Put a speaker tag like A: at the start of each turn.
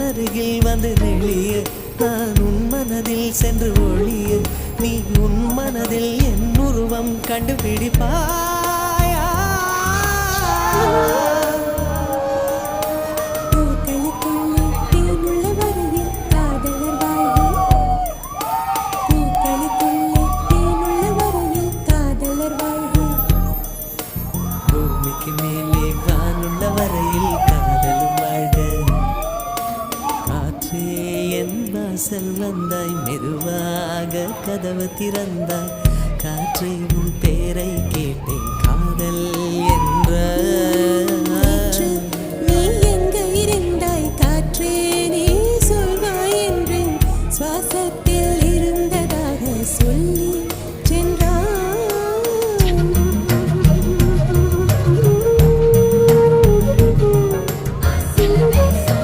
A: அருகில் வந்து நெளிய நான் உன் மனதில் சென்று ஒளிய நீ உன் மனதில் என் உருவம் கண்டுபிடிப்பாயா பூமிக்கு மேலே வானுள்ள வரையில் காதலும் வாழ்க காற்றே என் வாசல் வந்தாய் மெதுவாக கதவு திறந்தாய் காற்றே உன் பேரை கேட்டேன் காதல் என்ற